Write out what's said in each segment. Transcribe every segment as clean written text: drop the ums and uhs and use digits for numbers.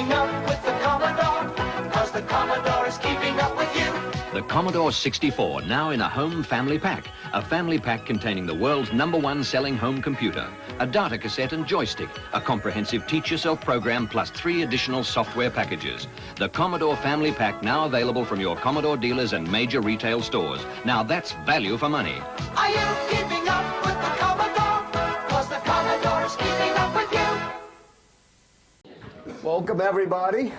keeping up with the Commodore, 'cause the Commodore is keeping up with you. The Commodore 64, now in a home family pack. A family pack containing the world's #1 selling home computer, a data cassette and joystick, a comprehensive teach-yourself program, plus 3 additional software packages. The Commodore family pack now available from your Commodore dealers and major retail stores. Now that's value for money. Are you keeping up with the Commodore? 'Cause the Commodore is keeping up with you. Welcome, everybody.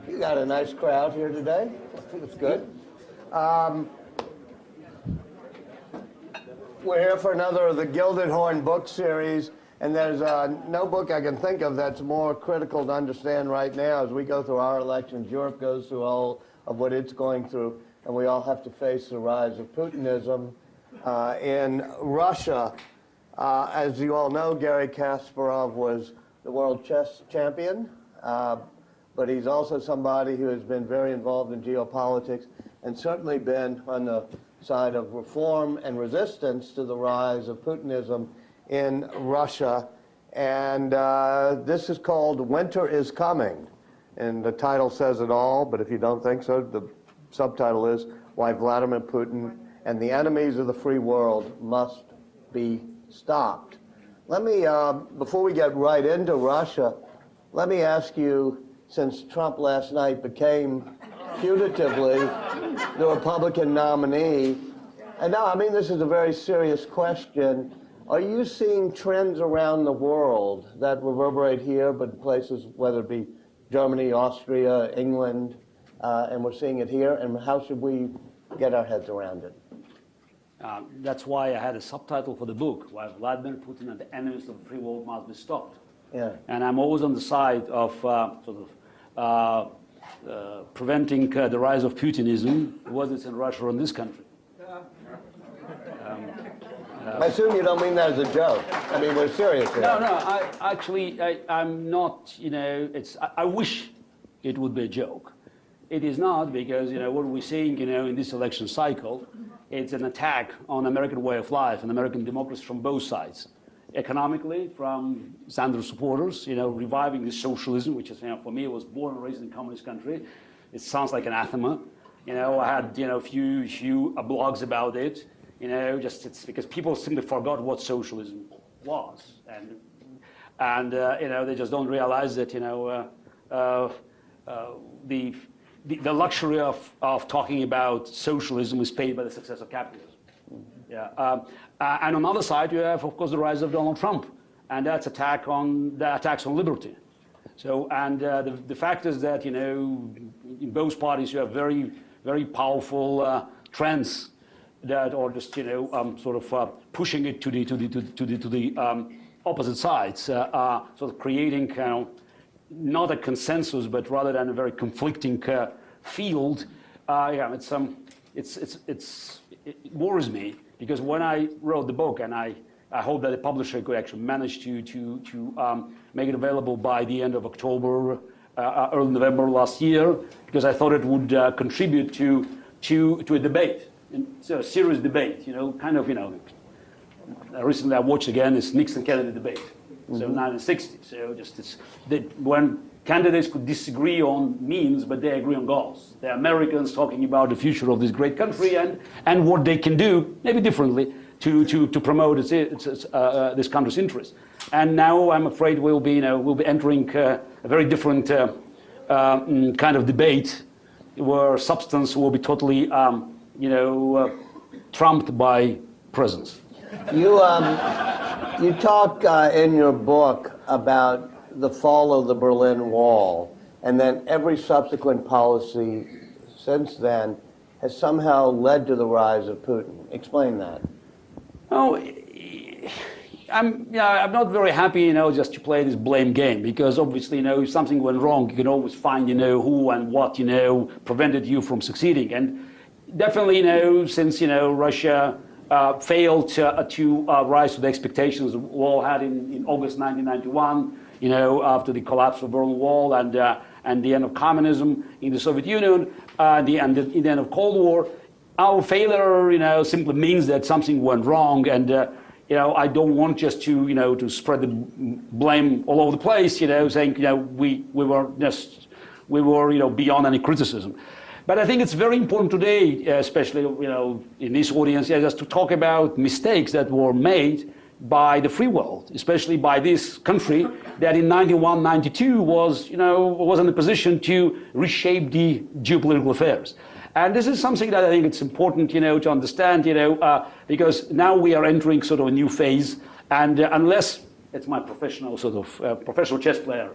You got a nice crowd here today. It's good. We're here for another of the Gilded Horn book series, and there's no book I can think of that's more critical to understand right now as we go through our elections. Europe goes through all of what it's going through, and we all have to face the rise of Putinism in Russia. As you all know, Garry Kasparov was the world chess champion, but he's also somebody who has been very involved in geopolitics and certainly been on the side of reform and resistance to the rise of Putinism in Russia. And this is called Winter is Coming. And the title says it all, but if you don't think so, the subtitle is Why Vladimir Putin and the Enemies of the Free World Must Be Stopped. Let me, before we get right into Russia, let me ask you, since Trump last night became putatively the Republican nominee, and now, I mean, this is a very serious question. Are you seeing trends around the world that reverberate here, but places, whether it be Germany, Austria, England, and we're seeing it here, and how should we get our heads around it? That's why I had a subtitle for the book, Why Vladimir Putin and the Enemies of the Free World Must Be Stopped. Yeah. And I'm always on the side of preventing the rise of Putinism, whether it's in Russia or in this country. I assume you don't mean that as a joke. I mean, we're serious here. No, I'm not, I wish it would be a joke. It is not, because, what we're seeing, in this election cycle, it's an attack on American way of life and American democracy from both sides. Economically, from Sanders supporters, reviving the socialism, which is, for me, was born and raised in a communist country. It sounds like anathema. I had, a few blogs about it. It's because people simply forgot what socialism was, and they just don't realize that, the luxury of talking about socialism is paid by the success of capitalism. Yeah. And on the other side, you have, of course, the rise of Donald Trump, and that's attacks on liberty. So, and the fact is that, in both parties, you have very, very powerful trends that are just, pushing it to the opposite sides, sort of creating not a consensus, but rather than a very conflicting field. It worries me, because when I wrote the book, and I hope that the publisher could actually manage to make it available by the end of October, early November last year, because I thought it would contribute to a debate, a serious debate. Recently I watched again this Nixon-Kennedy debate, so 1960. So when candidates could disagree on means, but they agree on goals. They're Americans talking about the future of this great country and what they can do, maybe differently, to promote this country's interests. And now I'm afraid we'll be entering a very different kind of debate, where substance will be totally, trumped by presence. You talk in your book about the fall of the Berlin Wall, and then every subsequent policy since then has somehow led to the rise of Putin. Explain that. Oh, I'm not very happy, just to play this blame game, because obviously, if something went wrong, you can always find, who and what, prevented you from succeeding. And definitely, since, Russia failed to rise to the expectations we all had in August 1991, after the collapse of the Berlin Wall and the end of communism in the Soviet Union, the end of Cold War, our failure, simply means that something went wrong, and I don't want just to, to spread the blame all over the place, saying, we were beyond any criticism. But I think it's very important today, especially, in this audience, just to talk about mistakes that were made by the free world, especially by this country that in 91, 92 was in a position to reshape the geopolitical affairs. And this is something that I think it's important, to understand, because now we are entering sort of a new phase, and unless it's my professional professional chess player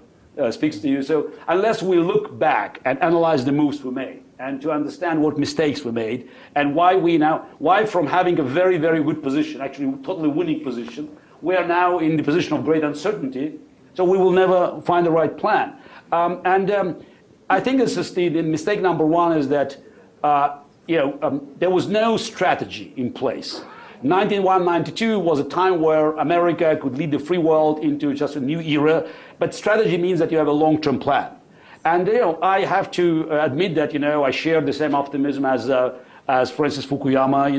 speaks to you, so unless we look back and analyze the moves we made, and to understand what mistakes we made, and why from having a very, very good position, actually totally winning position, we are now in the position of great uncertainty, so we will never find the right plan. I think this is the mistake number one is that there was no strategy in place. 91, 92 was a time where America could lead the free world into just a new era, but strategy means that you have a long-term plan. And I have to admit that I share the same optimism as Francis Fukuyama,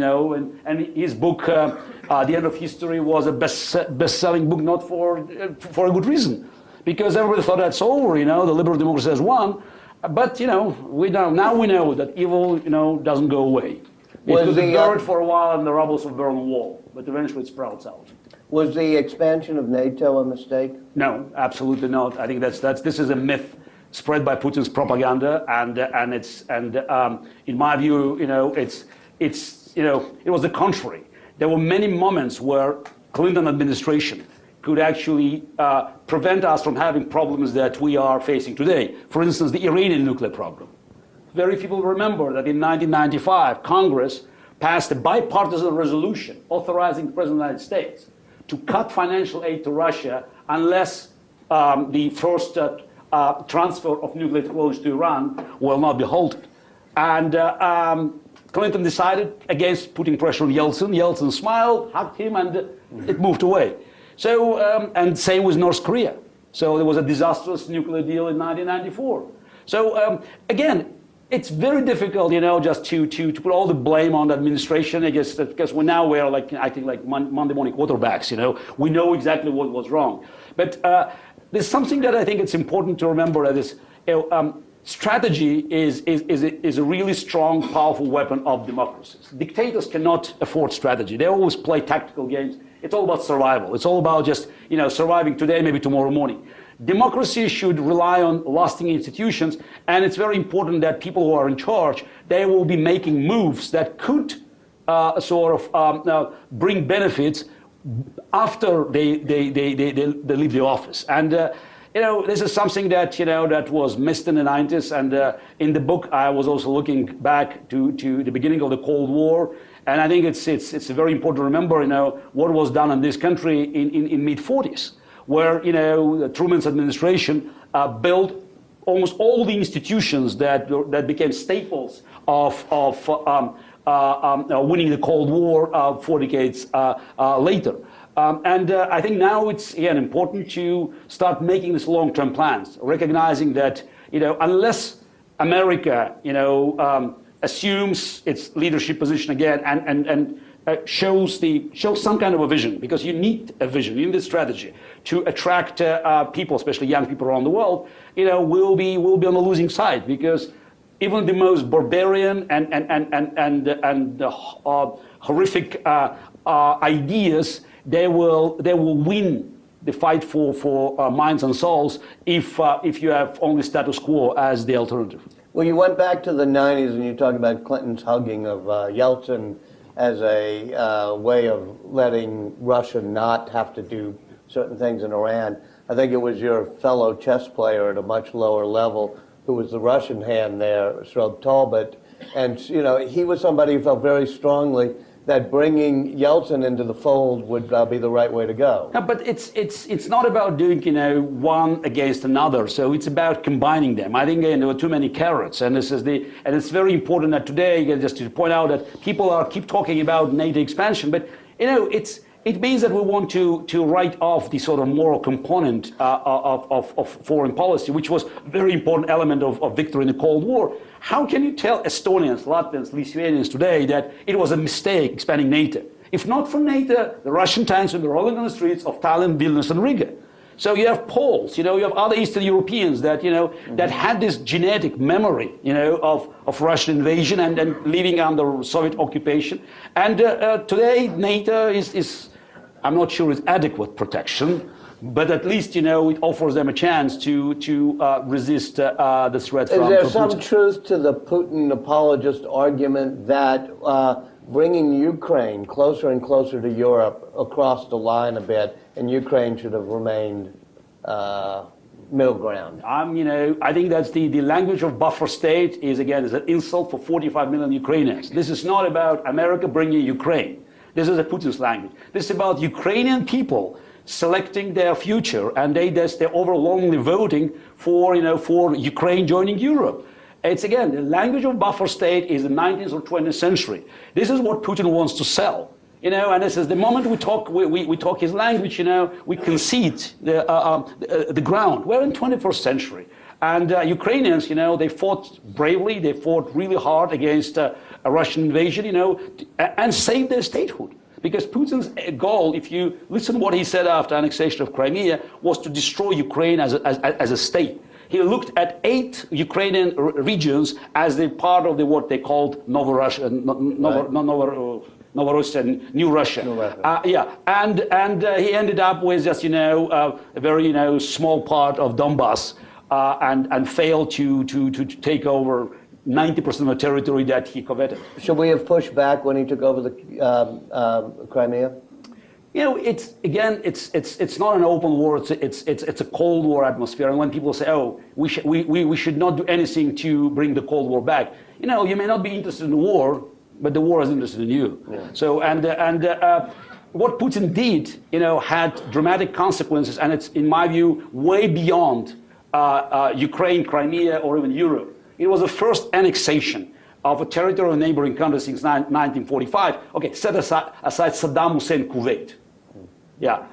and his book, The End of History, was a best-selling book, not for a good reason, because everybody thought that's over, the liberal democracy has won. But we know that evil doesn't go away. It could be buried for a while in the rubbles of Berlin Wall, but eventually it sprouts out. Was the expansion of NATO a mistake? No, absolutely not. I think this is a myth spread by Putin's propaganda, and in my view, it was the contrary. There were many moments where Clinton administration could actually prevent us from having problems that we are facing today. For instance, the Iranian nuclear program. Very few people remember that in 1995, Congress passed a bipartisan resolution authorizing the President of the United States to cut financial aid to Russia unless the first transfer of nuclear technology to Iran will not be halted. And Clinton decided against putting pressure on Yeltsin. Yeltsin smiled, hugged him, and it moved away. So, and same with North Korea. So there was a disastrous nuclear deal in 1994. So again, it's very difficult, just to put all the blame on the administration. I guess because we're like acting like Monday morning quarterbacks. We know exactly what was wrong. But there's something that I think it's important to remember that is, strategy is a really strong, powerful weapon of democracies. Dictators cannot afford strategy. They always play tactical games. It's all about survival. It's all about just surviving today, maybe tomorrow morning. Democracy should rely on lasting institutions, and it's very important that people who are in charge, they will be making moves that could bring benefits after they leave the office. And this is something that that was missed in the 90s. And in the book, I was also looking back to the beginning of the Cold War. And I think it's very important to remember what was done in this country in mid-40s, where Truman's administration built almost all the institutions that became staples of winning the Cold War 4 decades later. I think now it's again important to start making these long-term plans, recognizing that unless America assumes its leadership position again and shows some kind of a vision, because you need a vision, you need a strategy to attract people, especially young people around the world. We'll be on the losing side, because even the most barbarian and horrific ideas, they will win the fight for minds and souls if you have only status quo as the alternative. Well, you went back to the 90s and you talked about Clinton's hugging of Yeltsin as a way of letting Russia not have to do certain things in Iran. I think it was your fellow chess player at a much lower level who was the Russian hand there, Shrub Talbot. And, he was somebody who felt very strongly that bringing Yeltsin into the fold would be the right way to go. No, but it's not about doing one against another. So it's about combining them. I think there were too many carrots, and it's very important that today, just to point out that people keep talking about NATO expansion, but it means that we want to write off the sort of moral component of foreign policy, which was a very important element of victory in the Cold War. How can you tell Estonians, Latvians, Lithuanians today that it was a mistake expanding NATO? If not for NATO, the Russian tanks would be rolling on the streets of Tallinn, Vilnius, and Riga. So you have Poles, you have other Eastern Europeans that, that had this genetic memory, of Russian invasion and living under Soviet occupation. And today, NATO is, I'm not sure it's adequate protection, but at least, it offers them a chance to resist the threat from Putin. Is there some truth to the Putin apologist argument that bringing Ukraine closer and closer to Europe across the line a bit, and Ukraine should have remained middle ground? I think that's the language of buffer state is an insult for 45 million Ukrainians. This is not about America bringing Ukraine. This is a Putin's language. This is about Ukrainian people selecting their future, and they're overwhelmingly voting for Ukraine joining Europe. It's the language of buffer state is the 19th or 20th century. This is what Putin wants to sell. And this is the moment we talk his language, we concede the ground. We're in 21st century. And Ukrainians, they fought bravely, they fought really hard against a Russian invasion, and saved their statehood. Because Putin's goal, if you listen to what he said after annexation of Crimea, was to destroy Ukraine as a state. He looked at 8 Ukrainian regions as the part of what they called Novorossiya, New Russia. And he ended up with just a very small part of Donbass, and failed to take over 90% of the territory that he coveted. Should we have pushed back when he took over the Crimea? It's not an open war. It's a Cold War atmosphere. And when people say, "Oh, we should not do anything to bring the Cold War back," you may not be interested in the war, but the war is interested in you. Yeah. So what Putin did, had dramatic consequences, and it's, in my view, way beyond Ukraine, Crimea, or even Europe. It was the first annexation of a territory of a neighboring country since 1945. Okay, set aside Saddam Hussein, Kuwait. Yeah,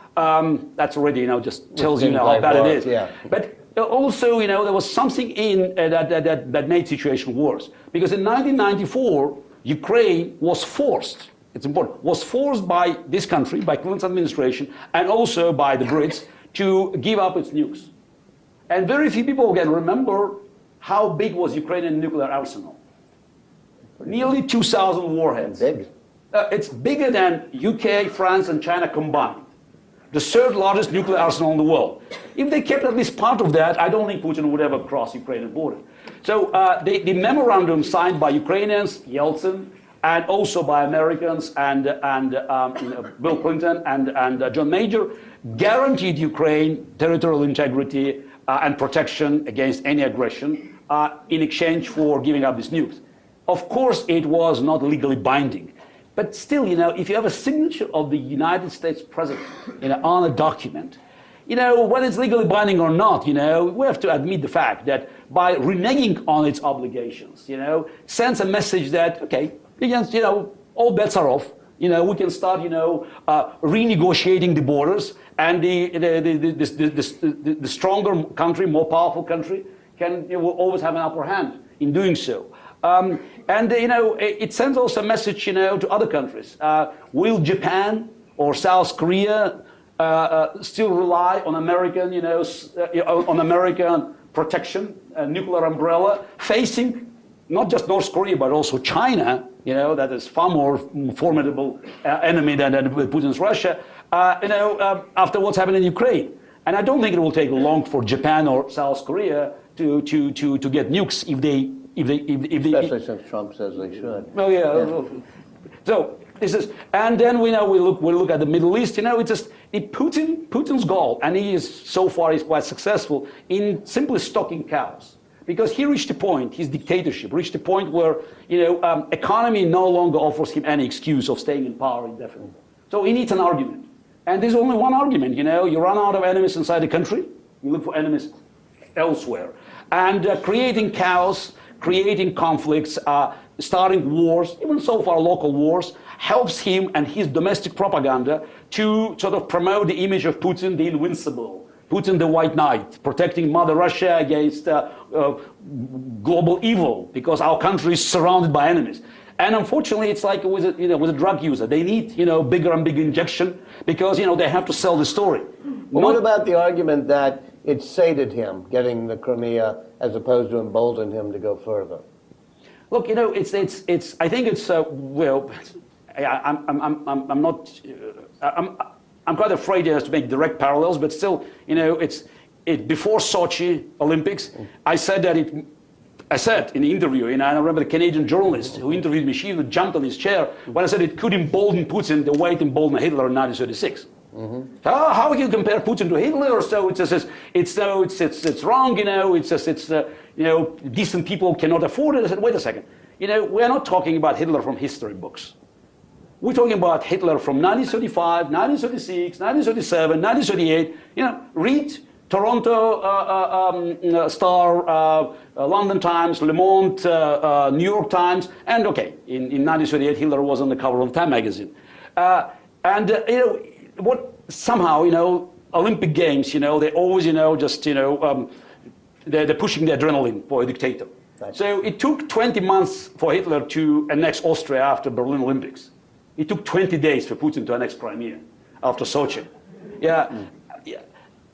that's already, just tells you how bad it is. Yeah. But also, there was something in that made the situation worse. Because in 1994, Ukraine was forced, it's important, was forced by this country, by Clinton's administration, and also by the Brits, to give up its nukes. And very few people can remember how big was Ukrainian nuclear arsenal. Nearly 2,000 warheads. Big. It's bigger than UK, France, and China combined. The third largest nuclear arsenal in the world. If they kept at least part of that, I don't think Putin would ever cross the Ukrainian border. So the memorandum signed by Ukrainians, Yeltsin, and also by Americans and Bill Clinton and John Major, guaranteed Ukraine territorial integrity and protection against any aggression in exchange for giving up these nukes. Of course, it was not legally binding. But still, if you have a signature of the United States president, on a document, whether it's legally binding or not, we have to admit the fact that by reneging on its obligations, sends a message that, okay, all bets are off. We can start, renegotiating the borders, and the stronger country, more powerful country, will always have an upper hand in doing so. It sends also a message, to other countries. Will Japan or South Korea still rely on American, on American protection, nuclear umbrella, facing not just North Korea but also China, that is far more formidable enemy than Putin's Russia, after what's happened in Ukraine. And I don't think it will take long for Japan or South Korea to get nukes if they especially since Trump says they should. Well, yeah. So this is, and then we look at the Middle East. It's just Putin's goal, and he's quite successful in simply stocking cows, because he reached a point, his dictatorship reached a point where economy no longer offers him any excuse of staying in power indefinitely. So he needs an argument, and there's only one argument. You run out of enemies inside the country, you look for enemies elsewhere, and creating chaos, creating conflicts, starting wars, even so far local wars, helps him and his domestic propaganda to sort of promote the image of Putin the invincible, Putin the white knight, protecting Mother Russia against global evil, because our country is surrounded by enemies. And unfortunately, it's like with a drug user. They need, bigger and bigger injection because, they have to sell the story. Well, what about the argument that it sated him, getting the Crimea, as opposed to embolden him to go further? Look, it's. I think it's well. I'm not. I'm quite afraid to make direct parallels, but still, it's before Sochi Olympics. I said in the interview, and I remember the Canadian journalist who interviewed me, she jumped on his chair when I said it could embolden Putin the way it emboldened Hitler in 1936. Mm-hmm. How can you compare Putin to Hitler? So it's wrong. Decent people cannot afford it. I said, wait a second. We're not talking about Hitler from history books. We're talking about Hitler from 1935, 1936, 1937, 1938. Read Toronto Star, London Times, Le Monde, New York Times, and okay, in 1938 Hitler was on the cover of Time magazine, what somehow Olympic Games, they always they're pushing the adrenaline for a dictator. Right. So it took 20 months for Hitler to annex Austria after Berlin Olympics. It took 20 days for Putin to annex Crimea after Sochi. Yeah.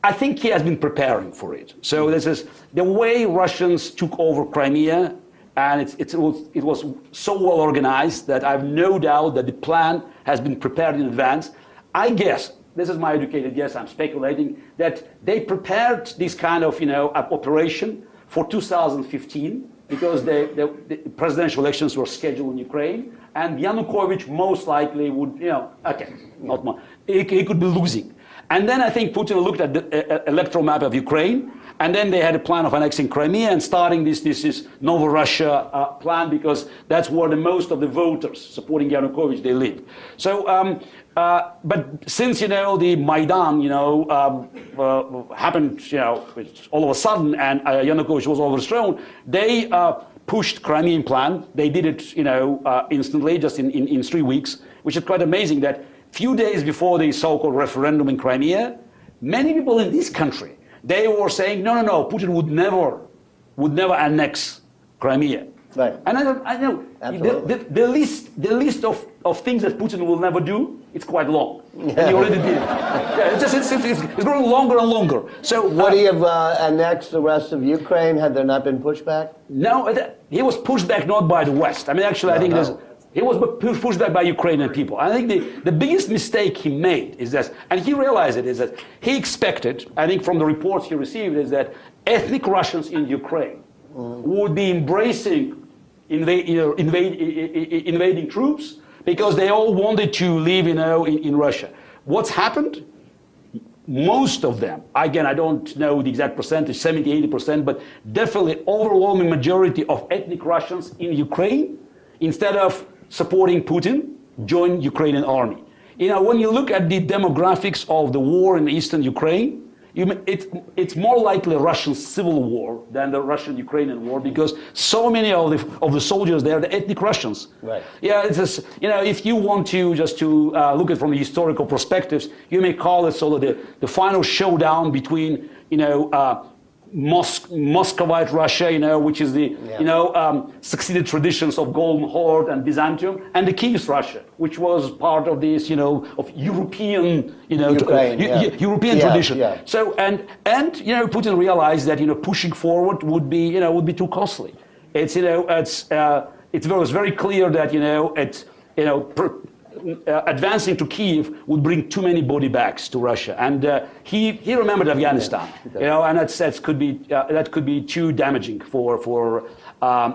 I think he has been preparing for it. So this is the way Russians took over Crimea, and it was so well organized that I have no doubt that the plan has been prepared in advance. I guess, this is my educated guess, I'm speculating, that they prepared this kind of operation for 2015 because the presidential elections were scheduled in Ukraine, and Yanukovych most likely would, not much. He could be losing. And then I think Putin looked at the electoral map of Ukraine, and then they had a plan of annexing Crimea and starting this Novorussia plan, because that's where the most of the voters supporting Yanukovych, they live. So, but since, the Maidan, happened, all of a sudden, and Yanukovych was overthrown, they pushed Crimean plan. They did it, instantly, just in 3 weeks, which is quite amazing that few days before the so-called referendum in Crimea, many people in this country, they were saying, no, Putin would never annex Crimea. Right. And I know the list of things that Putin will never do, it's quite long. Yeah. And he already did. Yeah, it's growing longer and longer. So would he have annexed the rest of Ukraine had there not been pushback? No, he was pushed back not by the West. I mean, actually, I think he was pushed back by Ukrainian people. I think the biggest mistake he made is that, and he realized it, is that he expected, I think from the reports he received, is that ethnic Russians in Ukraine would be embracing invading troops because they all wanted to live, in Russia. What's happened? Most of them, again, I don't know the exact percentage, 70, 80%, but definitely overwhelming majority of ethnic Russians in Ukraine, instead of supporting Putin, joined Ukrainian army. When you look at the demographics of the war in eastern Ukraine, it's more likely a Russian civil war than the Russian-Ukrainian war, because so many of the soldiers there are the ethnic Russians. Right. Yeah, it's just, if you want to look at it from the historical perspectives, you may call it sort of the final showdown between Muscovite Russia, which is the succeeded traditions of Golden Horde and Byzantium, and the King's Russia, which was part of this, of European, European tradition. Yeah. So and Putin realized that pushing forward would be too costly. It's it was very clear that advancing to Kiev would bring too many body bags to Russia, and he remembered Afghanistan, and that could be too damaging for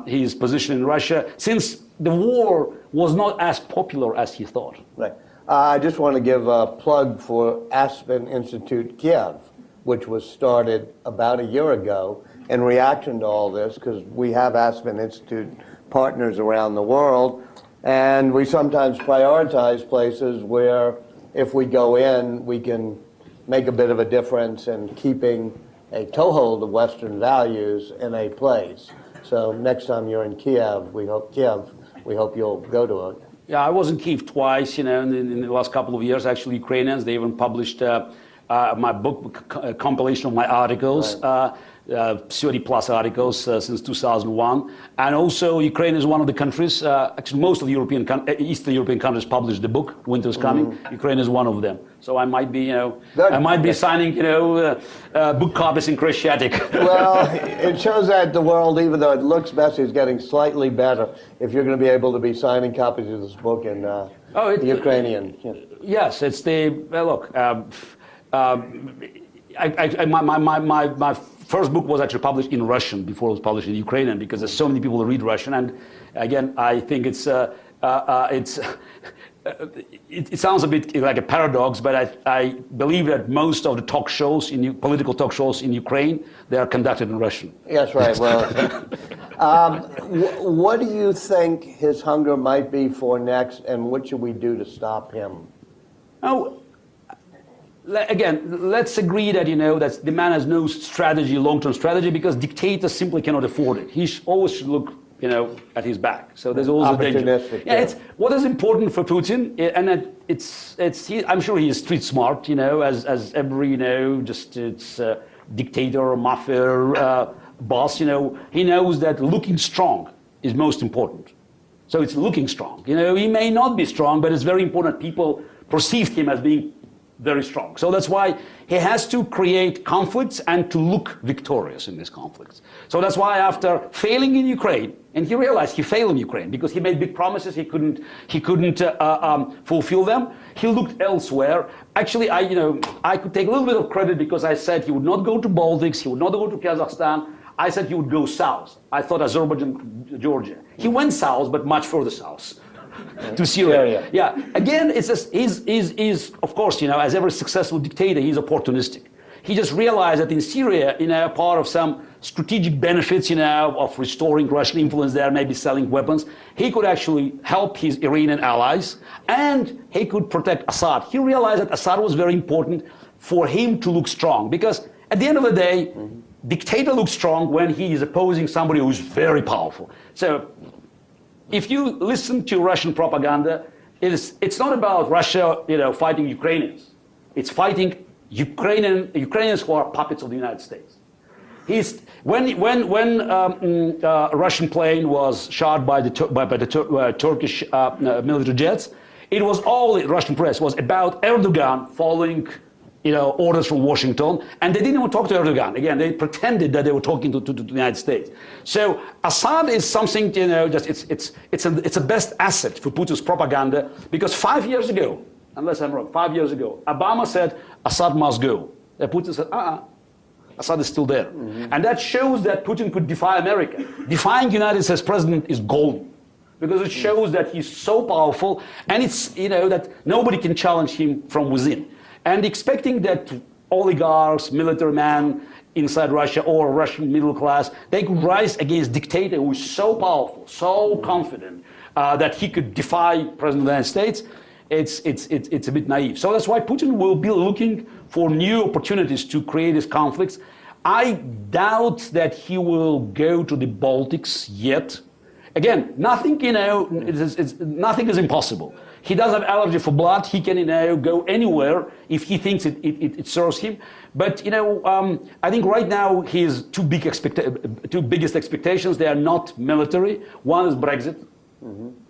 his position in Russia, since the war was not as popular as he thought. Right. I just want to give a plug for Aspen Institute Kiev, which was started about a year ago in reaction to all this, because we have Aspen Institute partners around the world. And we sometimes prioritize places where if we go in, we can make a bit of a difference in keeping a toehold of Western values in a place. So next time you're in Kiev, we hope you'll go to it. Yeah, I was in Kiev twice, in the last couple of years. Actually, Ukrainians, they even published my book, a compilation of my articles. Right. 30 plus articles since 2001. And also Ukraine is one of the countries, actually most of the Eastern European countries published the book, Winter's Coming. Ukraine is one of them. So I might be, signing, book copies in Croatiatic. Well, it shows that the world, even though it looks messy, is getting slightly better if you're going to be able to be signing copies of this book in Ukrainian. Yeah. Yes, it's the, look, my first book was actually published in Russian before it was published in Ukrainian, because there's so many people who read Russian. And again, I think it sounds a bit like a paradox, but I believe that most of the talk shows, political talk shows in Ukraine, they are conducted in Russian. Yes, right. Well, what do you think his hunger might be for next, and what should we do to stop him? Oh, again, let's agree that, that the man has no strategy, long-term strategy, because dictators simply cannot afford it. He always should look, at his back. So there's always a danger. Yeah, it's what is important for Putin, and I'm sure he is street smart, as every, dictator or mafia boss, he knows that looking strong is most important. So it's looking strong. He may not be strong, but it's very important people perceive him as being very strong. So that's why he has to create conflicts and to look victorious in these conflicts. So that's why after failing in Ukraine, and he realized he failed in Ukraine because he made big promises, he couldn't fulfill them. He looked elsewhere. Actually, I could take a little bit of credit because I said he would not go to Baltics, he would not go to Kazakhstan. I said he would go south. I thought Azerbaijan, Georgia. He went south, but much further south. To Syria. Yeah. Again, it's just, he's of course, as every successful dictator, he's opportunistic. He just realized that in Syria, part of some strategic benefits, of restoring Russian influence there, maybe selling weapons, he could actually help his Iranian allies, and he could protect Assad. He realized that Assad was very important for him to look strong, because at the end of the day, dictator looks strong when he is opposing somebody who is very powerful. So if you listen to Russian propaganda, it's not about Russia, fighting Ukrainians. It's fighting Ukrainians who are puppets of the United States. When a Russian plane was shot by the Turkish military jets, it was all Russian press was about Erdogan following orders from Washington, and they didn't even talk to Erdogan. Again, they pretended that they were talking to the United States. So Assad is something, it's a best asset for Putin's propaganda, because 5 years ago, unless I'm wrong, 5 years ago, Obama said Assad must go. And Putin said, Assad is still there. And that shows that Putin could defy America. Defying United States president is golden, because it shows that he's so powerful, and it's, that nobody can challenge him from within. And expecting that oligarchs, military men inside Russia or Russian middle class, they could rise against a dictator who is so powerful, so confident that he could defy President of the United States, it's a bit naive. So that's why Putin will be looking for new opportunities to create these conflicts. I doubt that he will go to the Baltics yet. Again, nothing, nothing is impossible. He does have allergy for blood. He can go anywhere if he thinks it serves him. But I think right now his two biggest expectations, they are not military. One is Brexit.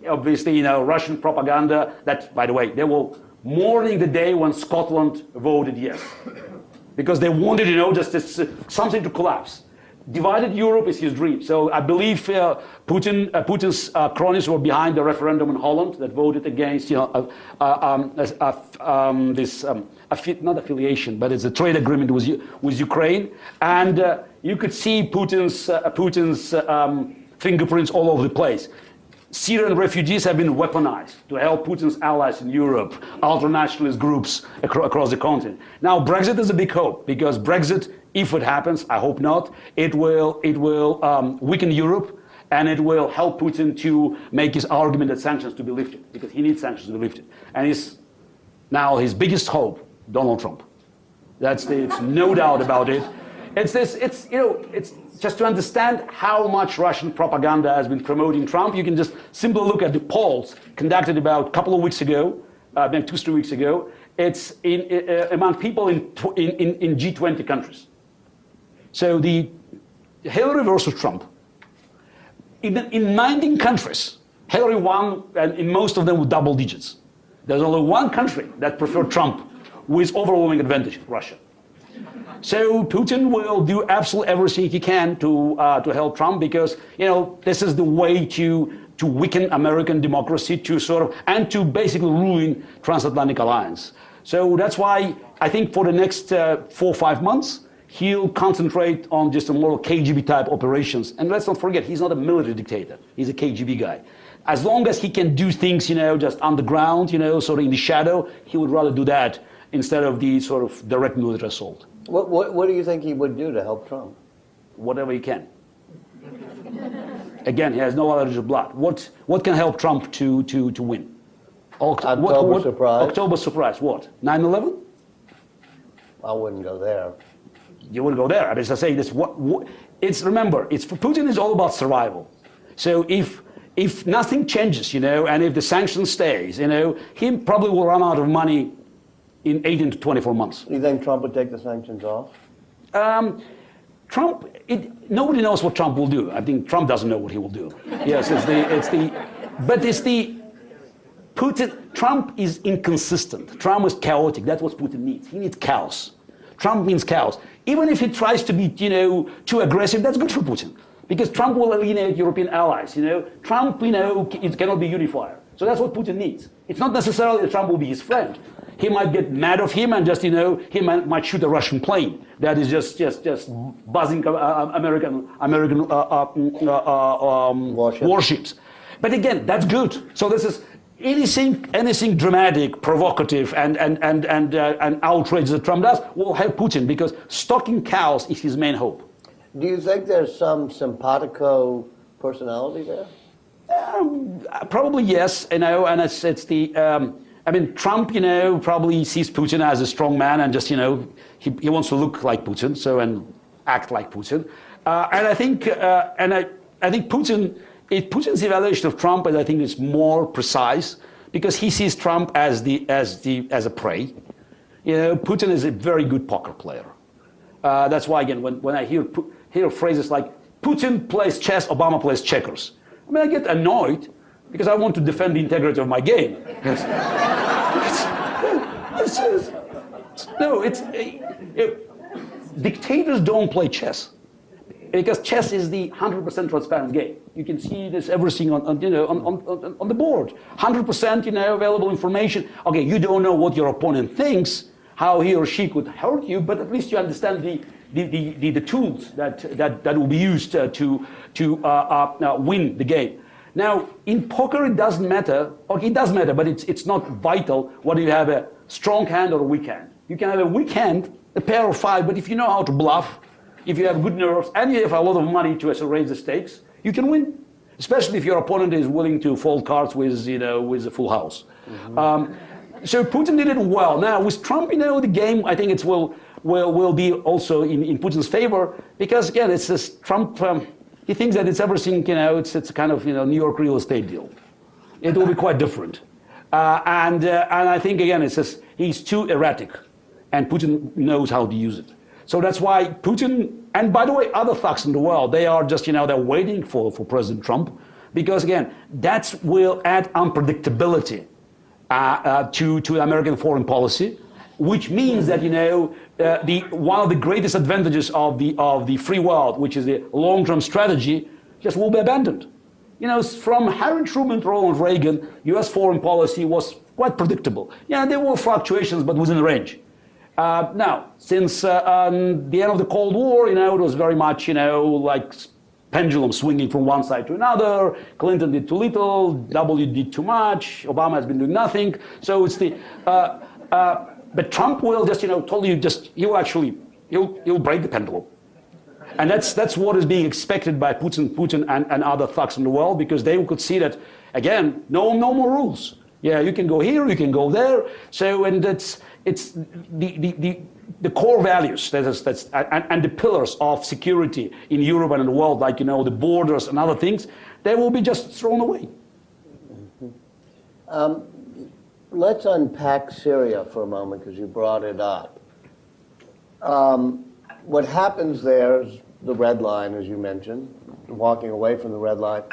Obviously, Russian propaganda. That, by the way, they were mourning the day when Scotland voted yes, because they wanted, just something to collapse. Divided Europe is his dream. So I believe Putin's cronies were behind the referendum in Holland that voted against, not affiliation, but it's a trade agreement with Ukraine. And you could see Putin's fingerprints all over the place. Syrian refugees have been weaponized to help Putin's allies in Europe, ultranationalist groups across the continent. Now, Brexit is a big hope, because Brexit, if it happens, I hope not, it will weaken Europe, and it will help Putin to make his argument that sanctions to be lifted, because he needs sanctions to be lifted. And now his biggest hope, Donald Trump. It's no doubt about it. It's just to understand how much Russian propaganda has been promoting Trump. You can just simply look at the polls conducted about a couple of weeks ago, maybe 2-3 weeks ago. It's among people in G20 countries. So the Hillary versus Trump. In 19 countries, Hillary won, and in most of them with double digits. There's only one country that preferred Trump with overwhelming advantage, Russia. So Putin will do absolutely everything he can to help Trump, because this is the way to weaken American democracy, and to basically ruin transatlantic alliance. So that's why I think for the next 4 or 5 months, he'll concentrate on just a more KGB type operations. And let's not forget, he's not a military dictator. He's a KGB guy. As long as he can do things, just underground, sort of in the shadow, he would rather do that instead of the sort of direct military assault. What do you think he would do to help Trump? Whatever he can. Again, he has no allergy to blood. What can help Trump to win? October surprise. October surprise. What? 9/11? I wouldn't go there. You wouldn't go there. I mean, as I say, remember, for Putin, it's all about survival. So if nothing changes, and if the sanctions stays, he probably will run out of money in 18 to 24 months. Do you think Trump would take the sanctions off? Trump, nobody knows what Trump will do. I think Trump doesn't know what he will do. Yes, Trump is inconsistent. Trump is chaotic. That's what Putin needs. He needs chaos. Trump means chaos. Even if he tries to be, too aggressive, that's good for Putin. Because Trump will alienate European allies, Trump, it cannot be unifier. So that's what Putin needs. It's not necessarily that Trump will be his friend. He might get mad of him and just, he might shoot a Russian plane that is just buzzing American warships. But again, that's good. So this is anything dramatic, provocative, and outrage that Trump does will help Putin, because stoking chaos is his main hope. Do you think there's some simpatico personality there? Probably yes, and it's the. Trump, probably sees Putin as a strong man, and just, he wants to look like Putin, and act like Putin. And I think Putin's evaluation of Trump, I think, is more precise, because he sees Trump as a prey. Putin is a very good poker player. That's why, again, when I hear phrases like Putin plays chess, Obama plays checkers, I get annoyed, because I want to defend the integrity of my game. Dictators don't play chess, because chess is the 100% transparent game. You can see this everything on the board. 100% available information. Okay, you don't know what your opponent thinks, how he or she could hurt you, but at least you understand the tools that will be used to win the game. Now, in poker, it doesn't matter. Okay, it does matter, but it's not vital whether you have a strong hand or a weak hand. You can have a weak hand, a pair of 5, but if you know how to bluff, if you have good nerves, and you have a lot of money to raise the stakes, you can win. Especially if your opponent is willing to fold cards with a full house. Mm-hmm. So Putin did it well. Now, with Trump, the game, I think will be also in Putin's favor, because again, it's this Trump. He thinks that it's everything, it's a kind of New York real estate deal. It will be quite different, and I think again he's too erratic, and Putin knows how to use it. So that's why Putin, and by the way, other thugs in the world, they are just they're waiting for President Trump, because again that will add unpredictability to American foreign policy, which means that one of the greatest advantages of the free world, which is the long-term strategy, just will be abandoned. From Harry Truman to Ronald Reagan, U.S. foreign policy was quite predictable. Yeah, there were fluctuations, but within range. Now, since the end of the Cold War, it was very much like pendulum swinging from one side to another. Clinton did too little, W did too much, Obama has been doing nothing. So it's the. But Trump will just, he'll break the pendulum. And that's what is being expected by Putin and other thugs in the world, because they could see that, again, no more rules. Yeah, you can go here, you can go there. So, and it's the core values and the pillars of security in Europe and in the world, like, the borders and other things, they will be just thrown away. Mm-hmm. Let's unpack Syria for a moment, because you brought it up. What happens there is the red line, as you mentioned, walking away from the red line,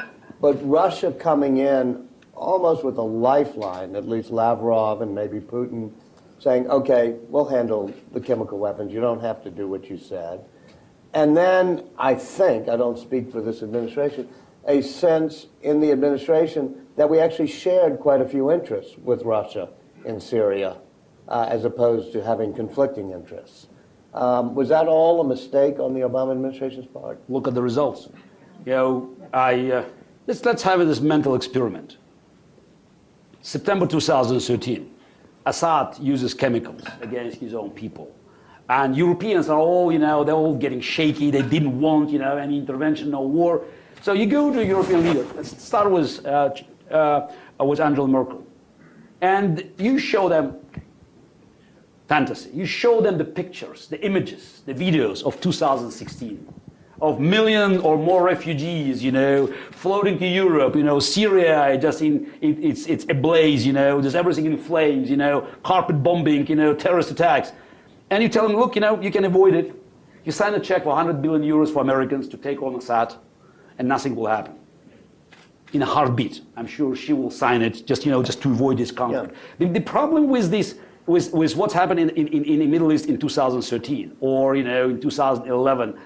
but Russia coming in almost with a lifeline, at least Lavrov and maybe Putin, saying, okay, we'll handle the chemical weapons. You don't have to do what you said. And then I think, I don't speak for this administration, a sense in the administration that we actually shared quite a few interests with Russia in Syria, as opposed to having conflicting interests. Was that all a mistake on the Obama administration's part? Look at the results. You know, let's have this mental experiment. September 2013, Assad uses chemicals against his own people. And Europeans are all, you know, they're all getting shaky. They didn't want, you know, any intervention, no war. So you go to a European leader. Let's start with Angela Merkel. And you show them fantasy. You show them the pictures, the images, the videos of 2016. Of million or more refugees, you know, floating to Europe, you know, Syria just it's ablaze, you know, there's everything in flames, you know, carpet bombing, you know, terrorist attacks. And you tell them, look, you know, you can avoid it. You sign a check for 100 billion euros for Americans to take on Assad, and nothing will happen. In a heartbeat, I'm sure she will sign it, just, you know, just to avoid this conflict. Yeah. The problem with this, with what's happened in the Middle East in 2013, or, you know, in 2011,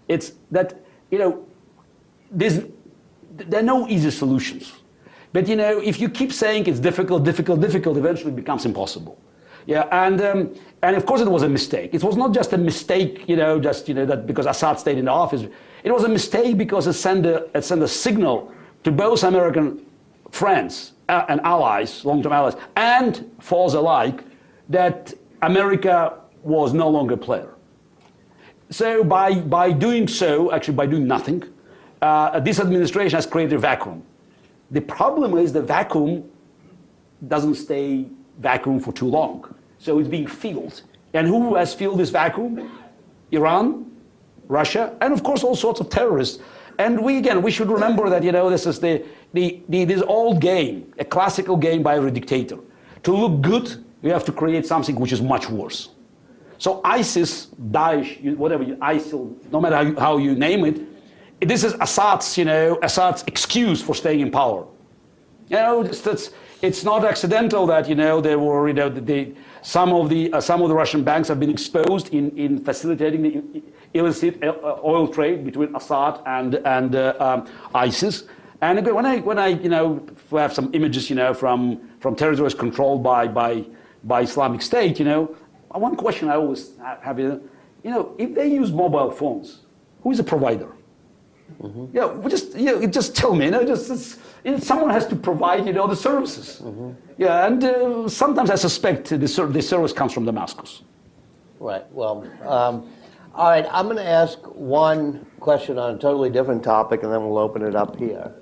it's that, you know, there are no easy solutions. But, you know, if you keep saying it's difficult, eventually it becomes impossible. Yeah, and of course it was a mistake. It was not just a mistake, you know, just, you know, that because Assad stayed in the office. It was a mistake because it sent a signal to both American friends and allies, long-term allies, and foes alike, that America was no longer a player. So by doing so, actually by doing nothing, this administration has created a vacuum. The problem is the vacuum doesn't stay vacuum for too long. So it's being filled. And who has filled this vacuum? Iran, Russia, and of course all sorts of terrorists. And we should remember that, you know, this is this old game, a classical game by every dictator. To look good, you have to create something which is much worse. So ISIS, Daesh, whatever, ISIL, no matter how you name it, this is Assad's, you know, Assad's excuse for staying in power. You know, it's not accidental that, you know, there were, you know, some of the Russian banks have been exposed in facilitating the illicit oil trade between Assad and ISIS. And again, when I you know, have some images, you know, from territories controlled by Islamic State, you know, one question I always have is, you know, if they use mobile phones, who is the provider? Mm-hmm. Yeah, just tell me. You know, someone has to provide, you know, the services. Mm-hmm. Yeah, and sometimes I suspect the service comes from Damascus. Right. Well, all right. I'm going to ask one question on a totally different topic, and then we'll open it up here.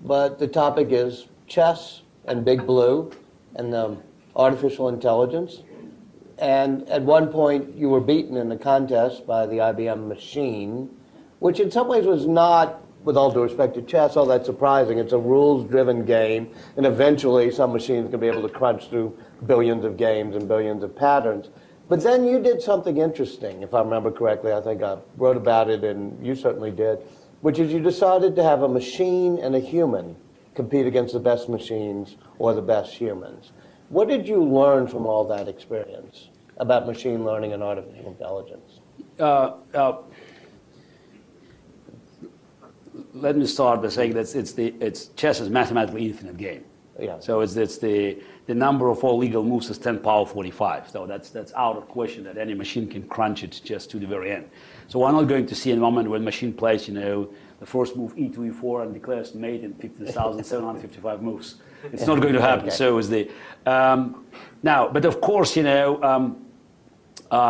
But the topic is chess and Big Blue and artificial intelligence. And at one point, you were beaten in a contest by the IBM machine, which in some ways was not, with all due respect to chess, all that surprising. It's a rules-driven game, and eventually some machines can be able to crunch through billions of games and billions of patterns. But then you did something interesting, if I remember correctly. I think I wrote about it, and you certainly did, which is you decided to have a machine and a human compete against the best machines or the best humans. What did you learn from all that experience about machine learning and artificial intelligence? Let me start by saying that chess is a mathematically infinite game. Yeah. So it's the number of all legal moves is 10 power 45. So that's out of question that any machine can crunch it just to the very end. So we're not going to see a moment when machine plays, you know, the first move E2, E4 and declares mate in 15,755 moves. It's not going to happen. Okay. So is the now, but of course, you know,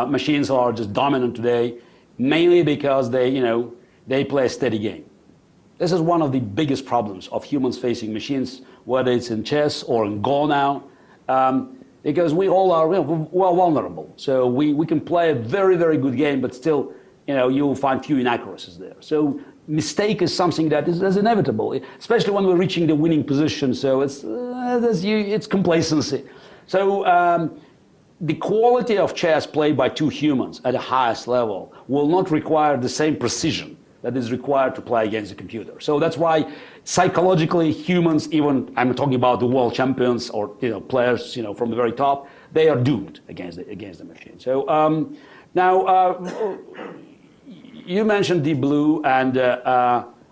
machines are just dominant today, mainly because they play a steady game. This is one of the biggest problems of humans facing machines, whether it's in chess or in Go now, because we all are well vulnerable. So we can play a very, very good game, but still, you know, you'll find few inaccuracies there. So mistake is something that is inevitable, especially when we're reaching the winning position. So it's complacency. So the quality of chess played by two humans at the highest level will not require the same precision that is required to play against a computer. So that's why psychologically humans, even I'm talking about the world champions or players from the very top, they are doomed against the machine. So now you mentioned Deep Blue and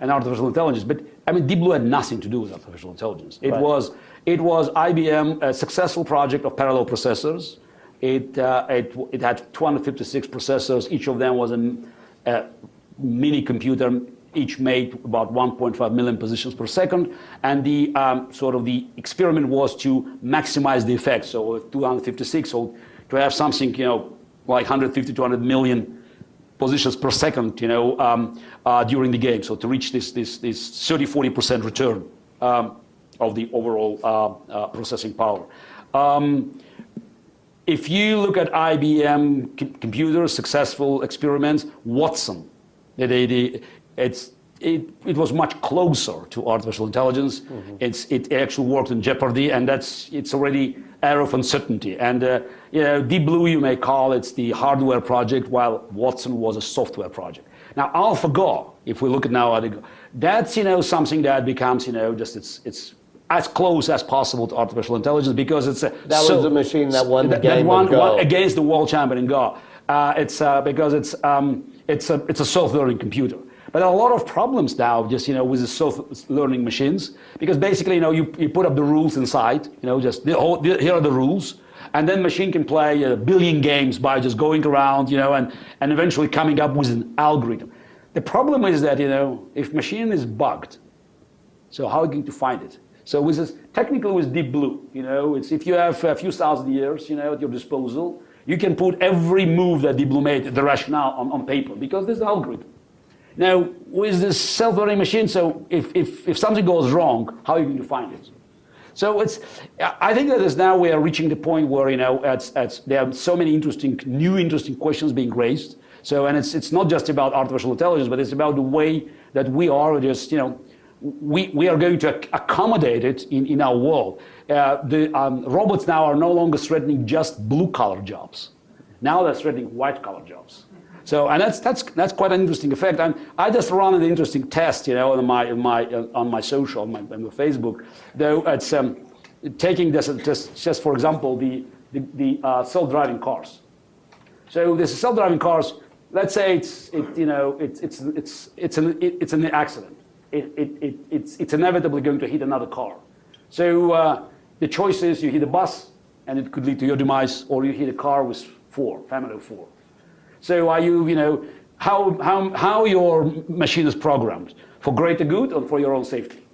artificial intelligence, but I mean Deep Blue had nothing to do with artificial intelligence. It was IBM, a successful project of parallel processors. It had 256 processors. Each of them was a mini computer. Each made about 1.5 million positions per second. And the the experiment was to maximize the effect. So 256, so to have something like 150 to 200 million positions per second during the game. So to reach this 30-40% return of the overall processing power. If you look at IBM computers, successful experiments, Watson, it was much closer to artificial intelligence. Mm-hmm. It actually worked in Jeopardy, and it's already era of uncertainty. And Deep Blue, you may call it the hardware project, while Watson was a software project. Now AlphaGo, if we look at now, that's something that becomes it's as close as possible to artificial intelligence because it's that was the machine that won the game won against the world champion in Go. It's because it's a self-learning computer. But there are a lot of problems now, just with the self-learning machines, because basically, you put up the rules inside, here are the rules, and then machine can play a billion games by just going around, and eventually coming up with an algorithm. The problem is that if machine is bugged, so how are you going to find it? So technically with Deep Blue, it's if you have a few thousand years, at your disposal, you can put every move that Deep Blue made, the rationale on paper, because there's an algorithm. Now, with this self-learning machine, so if something goes wrong, how are you going to find it? So I think that now we are reaching the point where, there are so many new interesting questions being raised. So, and it's not just about artificial intelligence, but it's about the way that we are just, we are going to accommodate it in our world. The robots now are no longer threatening just blue-collar jobs. Now they're threatening white-collar jobs. So, and that's quite an interesting effect. And I just run an interesting test, on my social, on my Facebook. Though it's taking this just for example the self-driving cars. So this self-driving cars. Let's say it's an accident. It's inevitably going to hit another car. So the choice is you hit a bus, and it could lead to your demise, or you hit a car with family of four. So are you, how your machine is programmed, for greater good or for your own safety?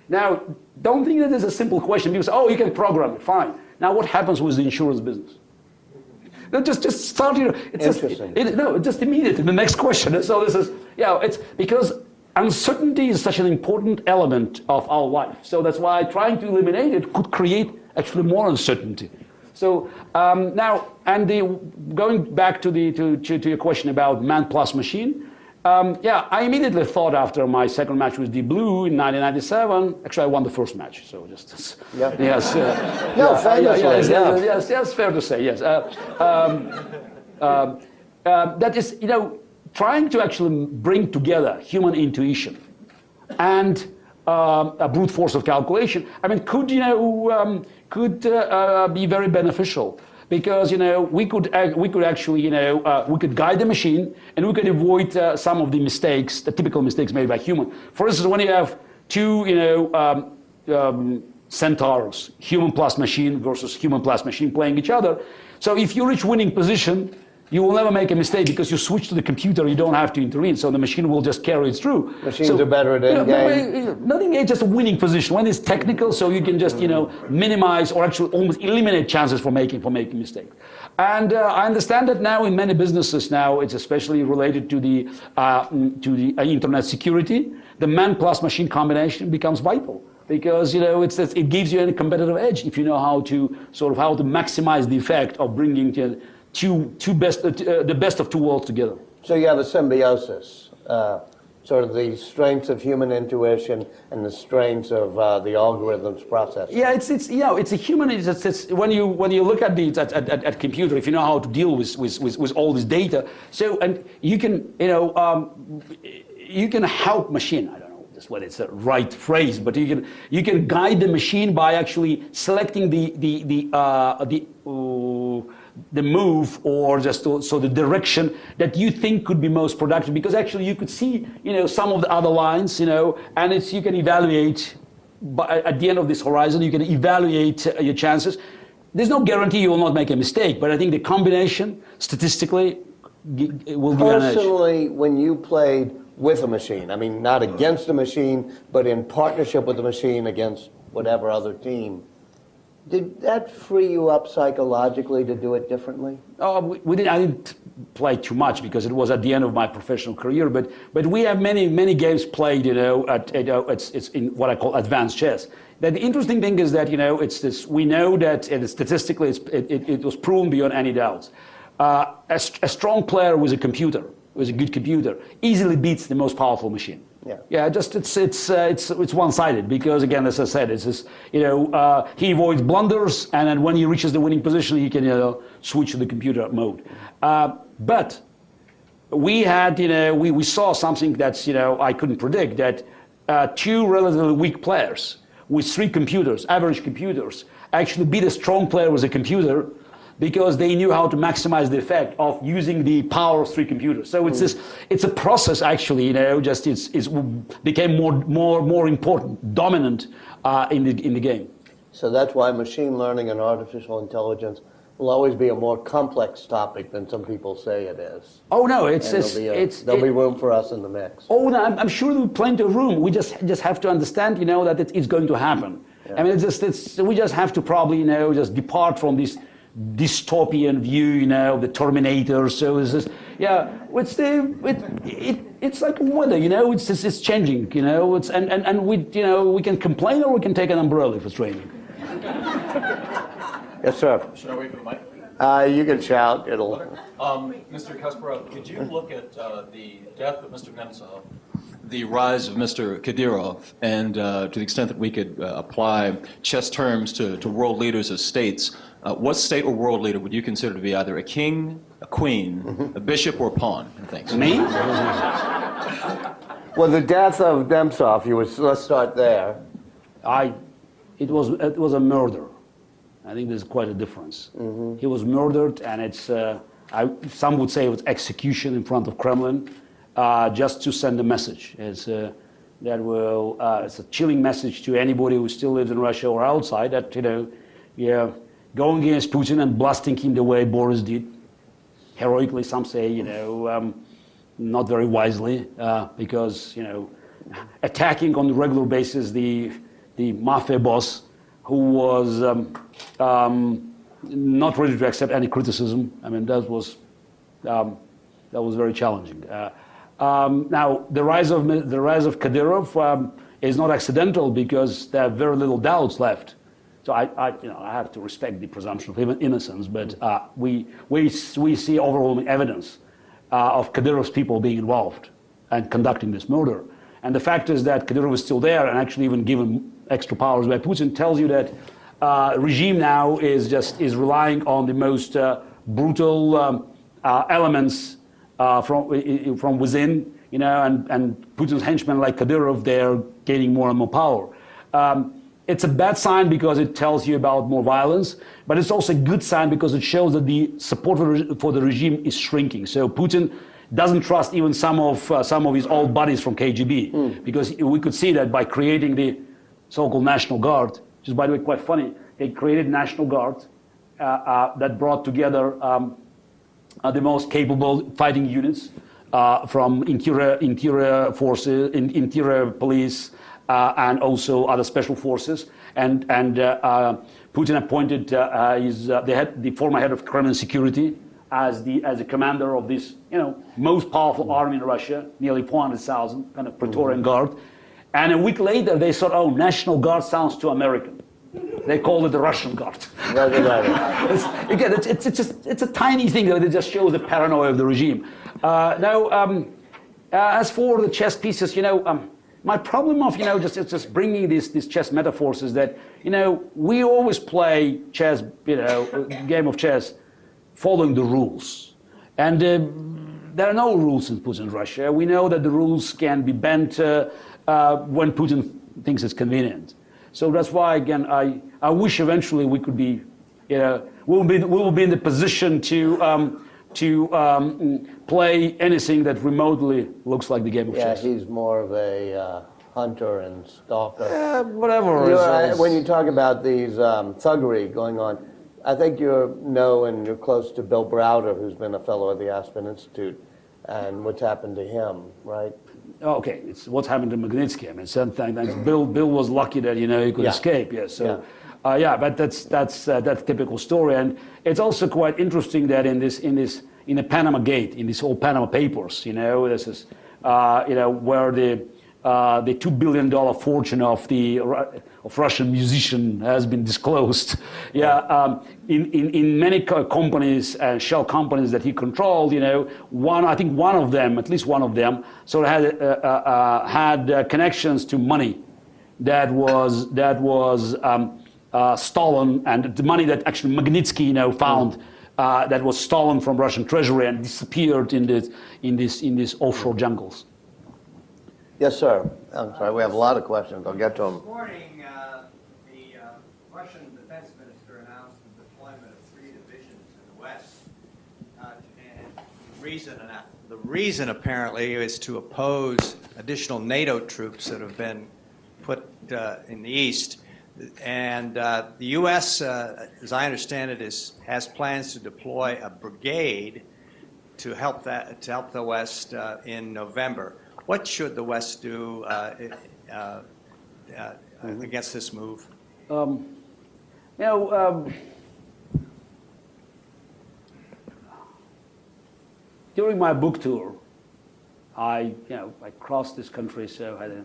Now, don't think that it's a simple question because, you can program it, fine. Now, what happens with the insurance business? No, just start here. Just immediately, the next question. So this is, it's because uncertainty is such an important element of our life. So that's why trying to eliminate it could create actually more uncertainty. So now, and going back to your question about man plus machine, I immediately thought after my second match with Deep Blue in 1997. Actually, I won the first match, so just yes. Yes, fair to say. Yes, that is trying to actually bring together human intuition and a brute force of calculation. I mean, could be very beneficial because we could actually we could guide the machine and we could avoid some of the mistakes, the typical mistakes made by human. For instance, when you have two centaurs, human plus machine versus human plus machine playing each other. So if you reach winning position, you will never make a mistake because you switch to the computer, you don't have to intervene, so the machine will just carry it through. Machines are better at in-game. Not in-game, just a winning position. When it's technical, so you can just minimize or actually almost eliminate chances for making mistakes. And I understand that now in many businesses now, it's especially related to the internet security. The man plus machine combination becomes vital because it gives you a competitive edge if you know how to maximize the effect of bringing the best of two worlds together. So you have a symbiosis. sort of the strengths of human intuition and the strengths of the algorithms process. Yeah, it's a human. It's when you look at the at computer, if you know how to deal with all this data, so and you can you can help machine. I don't know just whether it's the right phrase, but you can guide the machine by actually selecting the move or just so the direction that you think could be most productive, because actually you could see some of the other lines and you can evaluate at the end of this horizon, you can evaluate your chances. There's no guarantee you will not make a mistake, but I think the combination statistically will give you an edge. Personally, when you played with a machine, I mean not against a machine but in partnership with the machine against whatever other team, did that free you up psychologically to do it differently? Oh, I didn't play too much because it was at the end of my professional career. But we have many games played. It's in what I call advanced chess. The interesting thing is that it's this. We know that statistically it was proven beyond any doubt. A strong player with a computer, with a good computer, easily beats the most powerful machine. Yeah, just it's one-sided because again, as I said, it's just he avoids blunders, and then when he reaches the winning position, he can switch to the computer mode. But we had we saw something that's I couldn't predict, that two relatively weak players with three computers, average computers, actually beat a strong player with a computer, because they knew how to maximize the effect of using the power of three computers. So it's a process actually, just it's became more important, dominant in the game. So that's why machine learning and artificial intelligence will always be a more complex topic than some people say it is. Oh no, there'll be room for us in the mix. Oh no, I'm sure there'll be plenty of room. We just have to understand, that it's going to happen. Yeah. I mean, we just have to probably, just depart from this dystopian view, the Terminator. So it's just, it's like weather, it's changing, and we can complain or we can take an umbrella if it's raining. Yes, sir. Should I wait for the mic? You can shout. Mr. Kasparov, could you look at the death of Mr. Nemtsov, the rise of Mr. Kadyrov, and to the extent that we could apply chess terms to world leaders as states, what state or world leader would you consider to be either a king, a queen, a bishop, or a pawn? Thanks. Me? Well, the death of Nemtsov, let's start there. It was a murder. I think there's quite a difference. Mm-hmm. He was murdered, and it's some would say it was execution in front of Kremlin, just to send a message. It's a chilling message to anybody who still lives in Russia or outside that going against Putin and blasting him the way Boris did, heroically, some say, not very wisely, because attacking on a regular basis the mafia boss, who was not ready to accept any criticism. I mean, that was very challenging. Now, the rise of Kadyrov is not accidental, because there are very little doubts left. So I have to respect the presumption of innocence, but we see overwhelming evidence of Kadyrov's people being involved and conducting this murder. And the fact is that Kadyrov is still there, and actually even given extra powers by Putin, tells you that regime now is relying on the most brutal elements from within, and Putin's henchmen like Kadyrov, they're gaining more and more power. It's a bad sign because it tells you about more violence, but it's also a good sign because it shows that the support for the regime is shrinking. So Putin doesn't trust even some of his old buddies from KGB, because we could see that by creating the so-called National Guard, which is, by the way, quite funny. They created National Guard that brought together the most capable fighting units from interior forces, interior police, and also other special forces. And Putin appointed the former head of Kremlin security as a commander of this, most powerful army in Russia, nearly 400,000, kind of Praetorian Guard. And a week later, they thought, oh, National Guard sounds too American. They called it the Russian Guard. It's a tiny thing that it just shows the paranoia of the regime. Now, As for the chess pieces, my problem of just bringing these chess metaphors is that we always play chess, game of chess, following the rules, and there are no rules in Putin's Russia. We know that the rules can be bent when Putin thinks it's convenient. So that's why, again, I wish eventually we could be, we will be in the position to play anything that remotely looks like the game of chess. Yeah, he's more of a hunter and stalker. Whatever. When you talk about these thuggery going on, I think and you're close to Bill Browder, who's been a fellow at the Aspen Institute, and what's happened to him, right? Okay, it's what's happened to Magnitsky. I mean, sometimes Bill was lucky that he could escape. Yes, so but that's typical story, and it's also quite interesting that in the Panama Gate, in these old Panama Papers, this is where the $2 billion fortune of Russian musician has been disclosed. In many companies, shell companies that he controlled, I think one of them, at least one of them, sort of had connections to money that was stolen, and the money that actually Magnitsky found. That was stolen from Russian treasury and disappeared in these offshore jungles. Yes, sir. I'm sorry, we have a lot of questions. I'll get to them. This morning, the Russian defense minister announced the deployment of 3 divisions in the West. And the reason apparently is to oppose additional NATO troops that have been put in the East. And the U.S., as I understand it, has plans to deploy a brigade to help the West in November. What should the West do against this move? During my book tour, I crossed this country, so I had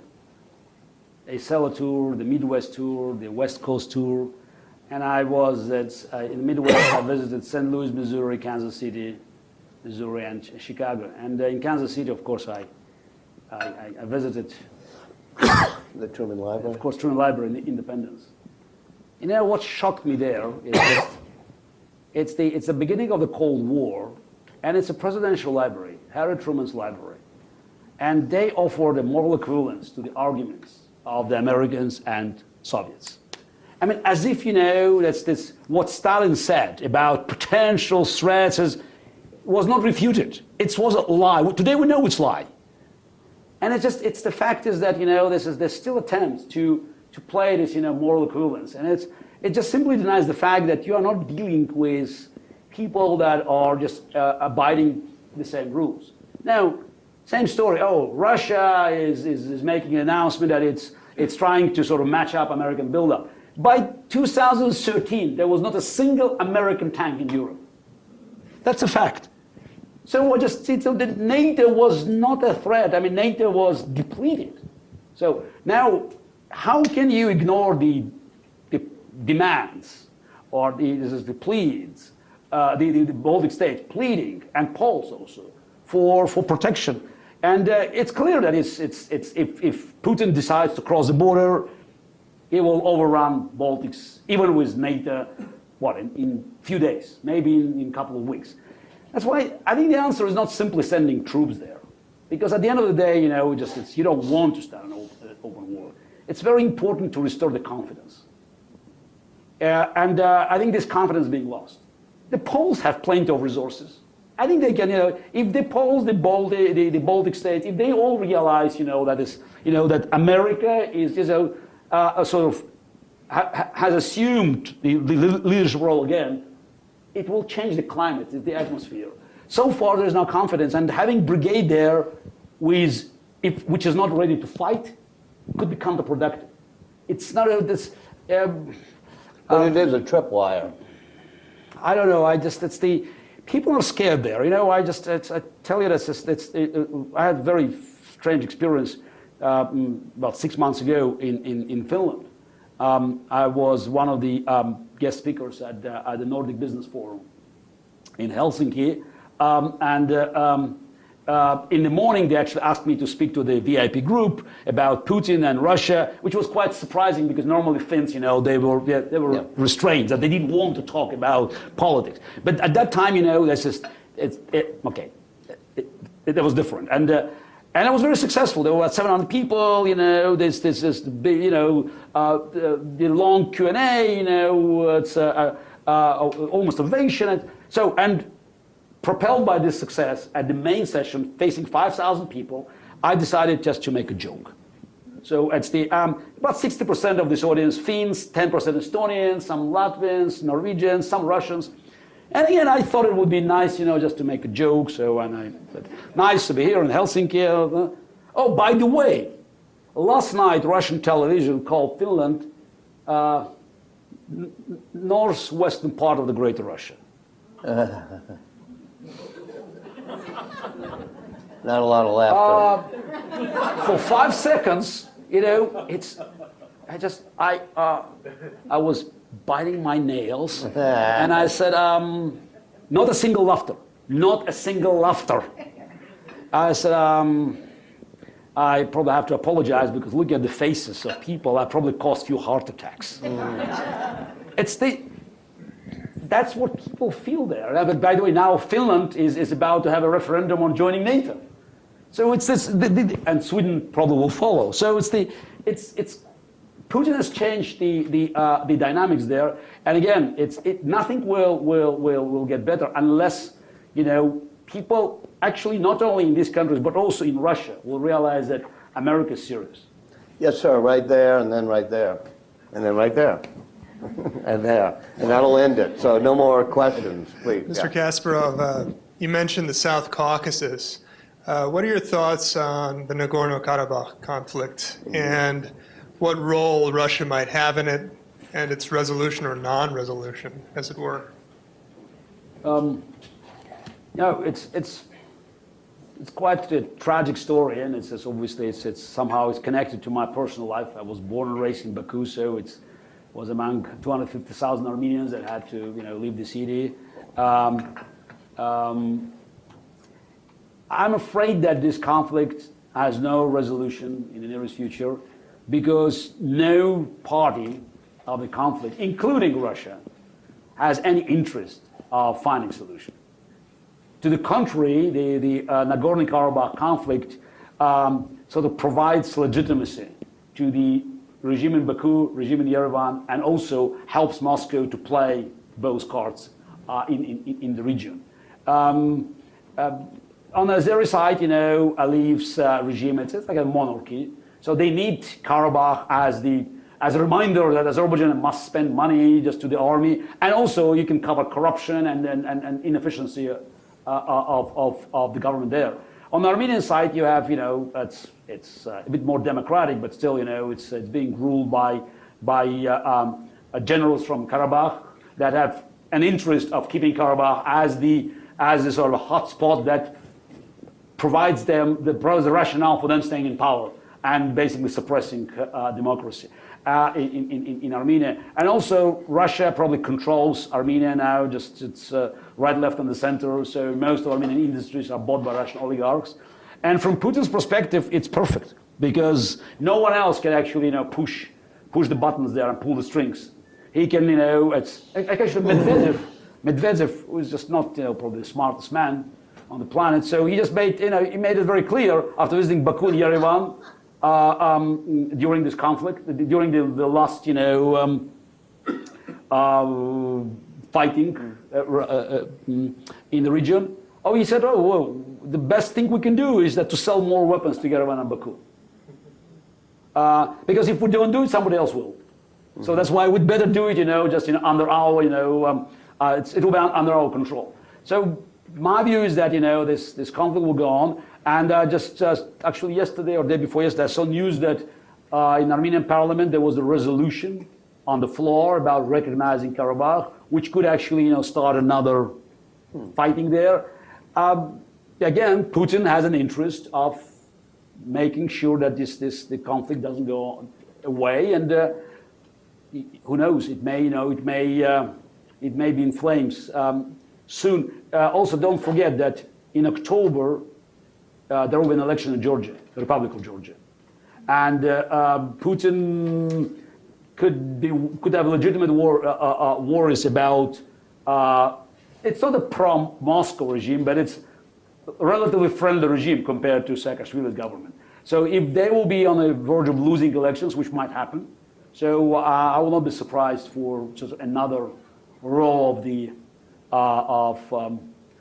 a cellar tour, the Midwest tour, the West Coast tour, and I was in the Midwest. I visited St. Louis, Missouri, Kansas City, Missouri, and Chicago. And in Kansas City, of course, I visited the Truman Library. Of course, Truman Library in Independence. What shocked me there is that it's the beginning of the Cold War, and it's a presidential library, Harry Truman's library, and they offered a moral equivalence to the arguments of the Americans and Soviets. I mean, as if that's what Stalin said about potential threats was not refuted. It was a lie. Today we know it's a lie. And it's the fact is that there's still attempts to play this moral equivalence, and it just simply denies the fact that you are not dealing with people that are just abiding the same rules. Now, same story. Oh, Russia is making an announcement that it's trying to sort of match up American buildup. By 2013, there was not a single American tank in Europe. That's a fact. So that NATO was not a threat. I mean, NATO was depleted. So now, how can you ignore the demands or the pleads, the Baltic states pleading, and Poles also for protection? And it's clear that if Putin decides to cross the border, he will overrun Baltics, even with NATO, in a few days, maybe in a couple of weeks. That's why I think the answer is not simply sending troops there, because at the end of the day, you don't want to start an open war. It's very important to restore the confidence, and I think this confidence is being lost. The Poles have plenty of resources. I think they can, if the Poles, the Baltic states, if they all realize, that America is just a sort of has assumed the leadership role again, it will change the climate, the atmosphere. So far, there is no confidence, and having brigade there, which is not ready to fight, could be counterproductive. It's not this. But it is a tripwire. I don't know. People are scared there. I tell you this. I had a very strange experience about 6 months ago in Finland. I was one of the guest speakers at the Nordic Business Forum in Helsinki, and in the morning, they actually asked me to speak to the VIP group about Putin and Russia, which was quite surprising because normally Finns, they were restrained, that they didn't want to talk about politics. But at that time, that's just it was different, and I was very successful. There were about 700 people. This big, the long Q&A. It's almost ovation, and propelled by this success, at the main session, facing 5,000 people, I decided just to make a joke. So it's the about 60% of this audience, Finns, 10% Estonians, some Latvians, Norwegians, some Russians. And again, I thought it would be nice, just to make a joke. Nice to be here in Helsinki. Oh, by the way, last night, Russian television called Finland northwestern part of the Greater Russia. Not a lot of laughter. For 5 seconds, I was biting my nails, and I said, not a single laughter, not a single laughter. I said, I probably have to apologize because looking at the faces of people, I probably caused a few heart attacks. That's what people feel there. But by the way, now Finland is about to have a referendum on joining NATO. So it's this, and Sweden probably will follow. So Putin has changed the dynamics there. And again, nothing will get better unless people actually not only in these countries but also in Russia will realize that America is serious. Yes, sir. Right there, and then right there, and then right there. And there, and that'll end it. So no more questions, please. Mr. Kasparov, you mentioned the South Caucasus. What are your thoughts on the Nagorno-Karabakh conflict and what role Russia might have in it and its resolution or non-resolution, as it were? It's quite a tragic story, and it's obviously somehow it's connected to my personal life. I was born and raised in Baku, so it was among 250,000 Armenians that had to leave the city. I'm afraid that this conflict has no resolution in the nearest future because no party of the conflict, including Russia, has any interest of finding a solution. To the contrary, the Nagorno-Karabakh conflict sort of provides legitimacy to the regime in Baku, regime in Yerevan, and also helps Moscow to play both cards in the region. On the Azeri side, Aliyev's regime, it's like a monarchy. So they need Karabakh as a reminder that Azerbaijan must spend money just to the army, and also you can cover corruption and inefficiency of the government there. On the Armenian side, you have, it's a bit more democratic, but still, it's being ruled by generals from Karabakh that have an interest of keeping Karabakh as the sort of hotspot that provides them the rationale for them staying in power and basically suppressing democracy in Armenia. And also, Russia probably controls Armenia now, it's right, left, and the center. So most of Armenian industries are bought by Russian oligarchs. And from Putin's perspective, it's perfect because no one else can actually, push the buttons there and pull the strings. He can, it's actually Medvedev, who is just not, probably the smartest man on the planet. So he just made, he made it very clear after visiting Baku and Yerevan during this conflict, during the last, fighting in the region. Oh, he said, the best thing we can do is that to sell more weapons to Yerevan and Baku. Because if we don't do it, somebody else will. So that's why we'd better do it, just under our, it will be under our control. So my view is that, this conflict will go on. And just actually yesterday or day before yesterday, I saw news that in Armenian parliament there was a resolution on the floor about recognizing Karabakh, which could actually, start another fighting there. Again, Putin has an interest of making sure that the conflict doesn't go away, and who knows? It may, it may be in flames soon. Also, don't forget that in October, there will be an election in Georgia, the Republic of Georgia. And Putin could have legitimate worries about, it's not a pro-Moscow regime, but it's a relatively friendly regime compared to Saakashvili's government. So if they will be on the verge of losing elections, which might happen, so I will not be surprised for just another roll of the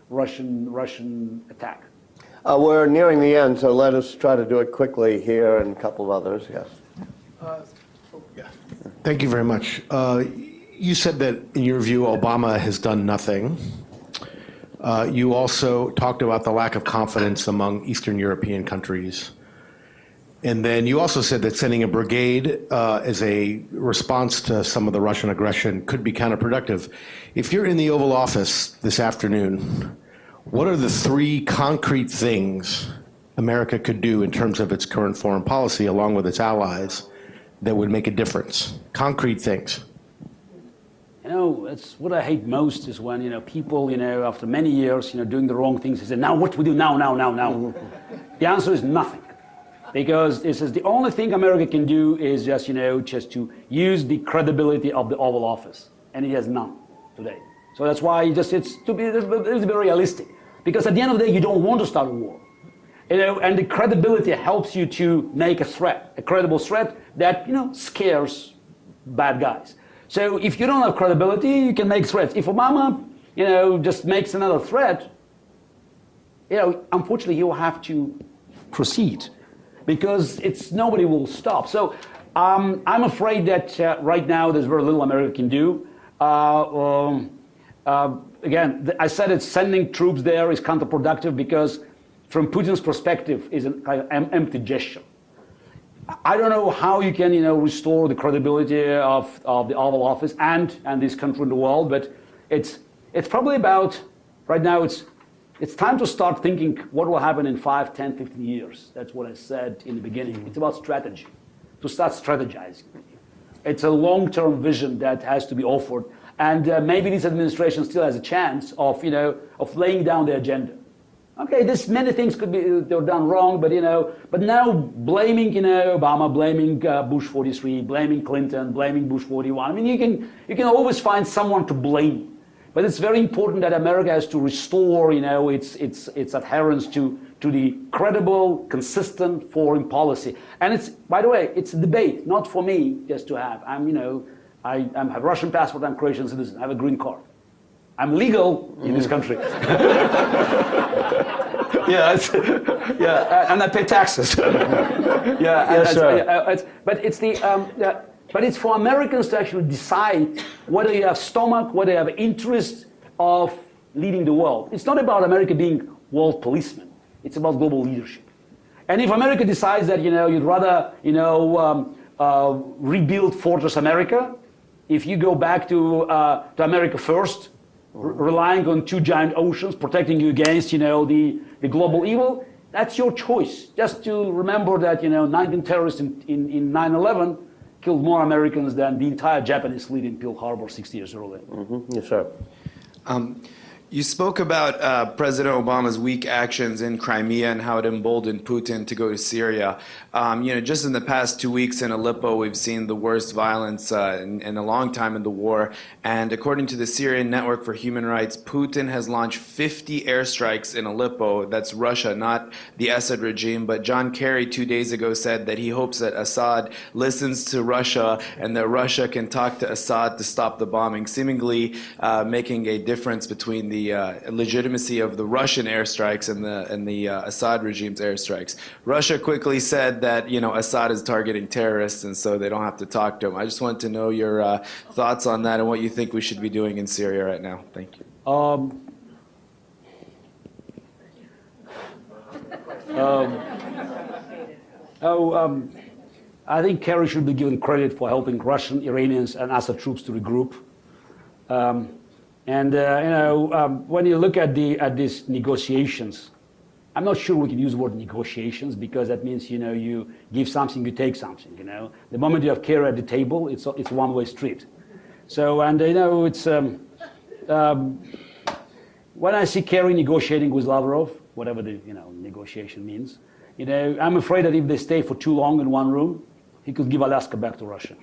Russian attack. We're nearing the end, so let us try to do it quickly here and a couple of others. Yes. Thank you very much. You said that, in your view, Obama has done nothing. You also talked about the lack of confidence among Eastern European countries. And then you also said that sending a brigade as a response to some of the Russian aggression could be counterproductive. If you're in the Oval Office this afternoon, what are the 3 concrete things America could do in terms of its current foreign policy, along with its allies, that would make a difference? Concrete things. You know, it's what I hate most is when, people, after many years, doing the wrong things, they say, now what do we do now? The answer is nothing. Because this is the only thing America can do is just, just to use the credibility of the Oval Office. And it has none today. So that's why it's to be realistic. Because at the end of the day, you don't want to start a war. And the credibility helps you to make a threat, a credible threat that, scares bad guys. So if you don't have credibility, you can make threats. If Obama, just makes another threat, unfortunately, he will have to proceed. Because nobody will stop. So I'm afraid that right now there's very little America can do. Again, I said it's sending troops there is counterproductive because from Putin's perspective is an empty gesture. I don't know how you can restore the credibility of the Oval Office and this country in the world, but it's probably about, right now it's time to start thinking what will happen in 5, 10, 15 years. That's what I said in the beginning. It's about strategy, to start strategizing. It's a long-term vision that has to be offered. And maybe this administration still has a chance of laying down the agenda. Okay, many things could be they're done wrong, but now blaming Obama, blaming Bush 43, blaming Clinton, blaming Bush 41. I mean, you can always find someone to blame. But it's very important that America has to restore, its adherence to the credible, consistent foreign policy. And by the way, it's a debate, not for me just to have. I have a Russian passport, I'm a Croatian citizen, I have a green card. I'm legal in this country. And I pay taxes. But it's for Americans to actually decide whether you have stomach, whether you have interest of leading the world. It's not about America being world policeman. It's about global leadership. And if America decides that you'd rather rebuild Fortress America, if you go back to America first, relying on 2 giant oceans protecting you against the global evil, that's your choice. Just to remember that 19 terrorists in 9/11 killed more Americans than the entire Japanese fleet in Pearl Harbor 60 years earlier. Mm-hmm. Yes, sir. You spoke about President Obama's weak actions in Crimea and how it emboldened Putin to go to Syria. Just in the past 2 weeks in Aleppo, we've seen the worst violence in a long time in the war. And according to the Syrian Network for Human Rights, Putin has launched 50 airstrikes in Aleppo. That's Russia, not the Assad regime. But John Kerry 2 days ago said that he hopes that Assad listens to Russia and that Russia can talk to Assad to stop the bombing, seemingly making a difference between the legitimacy of the Russian airstrikes and the Assad regime's airstrikes. Russia quickly said that Assad is targeting terrorists, and so they don't have to talk to him. I just want to know your thoughts on that and what you think we should be doing in Syria right now. Thank you. I think Kerry should be given credit for helping Russian, Iranians, and Assad troops to regroup. When you look at these negotiations, I'm not sure we can use the word negotiations because that means you give something, you take something. The moment you have Kerry at the table, it's a one-way street. So when I see Kerry negotiating with Lavrov, whatever the negotiation means. I'm afraid that if they stay for too long in one room, he could give Alaska back to Russia.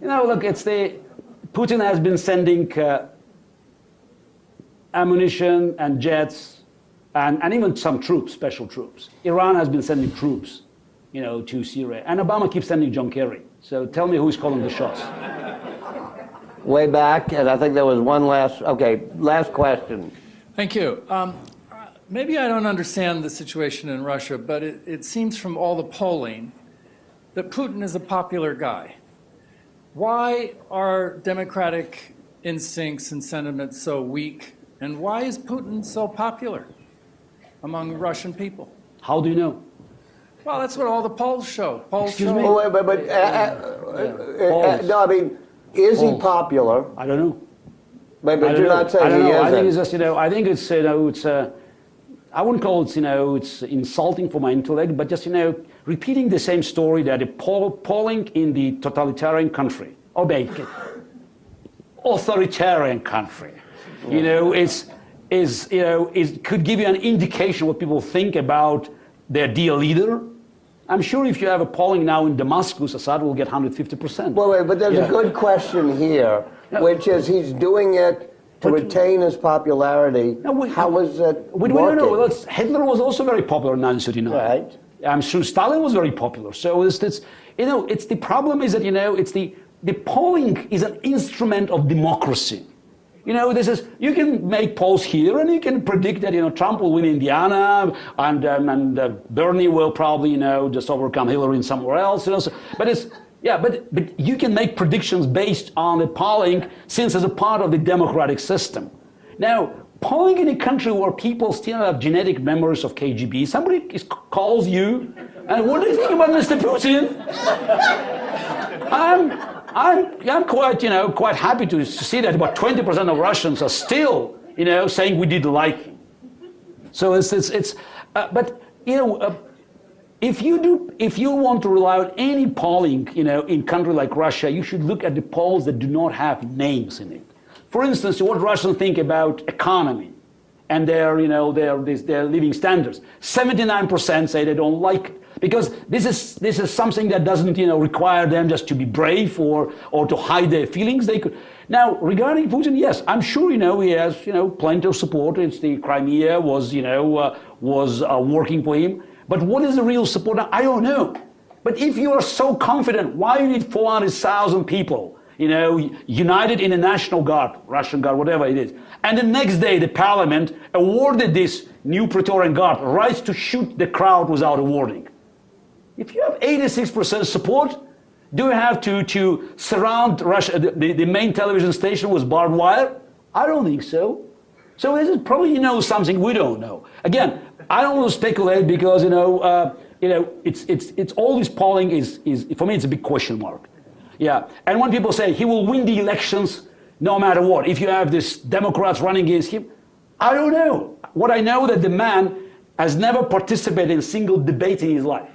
Look, Putin has been sending ammunition and jets and even some troops, special troops. Iran has been sending troops, to Syria. And Obama keeps sending John Kerry. So tell me who's calling the shots. Way back, and I think there was one last question. Thank you. Maybe I don't understand the situation in Russia, but it seems from all the polling that Putin is a popular guy. Why are democratic instincts and sentiments so weak, and why is Putin so popular among Russian people? How do you know? Well, that's what all the polls show. Excuse me? No, I mean, is he popular? I don't know. But I you're don't know. not saying I don't he know. isn't. I think it's just, I think it's, I wouldn't call it, it's insulting for my intellect, but just, repeating the same story that a polling in the totalitarian country, authoritarian country, could give you an indication what people think about their dear leader. I'm sure if you have a polling now in Damascus, Assad will get 150%. Wait, but there's a good question here, which is he's doing it to retain his popularity. How was it working? Hitler was also very popular in 1939. Right. I'm sure Stalin was very popular. So it's the problem is that, the polling is an instrument of democracy. You can make polls here, and you can predict that Trump will win Indiana, and Bernie will probably just overcome Hillary somewhere else. But you can make predictions based on the polling, since it's a part of the democratic system. Now, polling in a country where people still have genetic memories of KGB, somebody calls you, and what do you think about Mr. Putin? I'm quite happy to see that about 20% of Russians are still, saying we did like him. So if you want to rely on any polling, in a country like Russia, you should look at the polls that do not have names in it. For instance, what Russians think about economy and their living standards. 79% say they don't like it. Because this is something that doesn't require them just to be brave or to hide their feelings. They could. Now, regarding Putin, yes, I'm sure he has plenty of support. It's the Crimea was working for him. But what is the real support? I don't know. But if you are so confident, why you need 400,000 people united in a national guard, Russian guard, whatever it is, and the next day the parliament awarded this new Praetorian Guard rights to shoot the crowd without a warning? If you have 86% support, do you have to surround Russia, the main television station with barbed wire? I don't think so. So this is probably something we don't know. Again, I don't want to speculate because it's all this polling is for me it's a big question mark. Yeah, and when people say he will win the elections no matter what, if you have this Democrats running against him, I don't know. What I know that the man has never participated in a single debate in his life.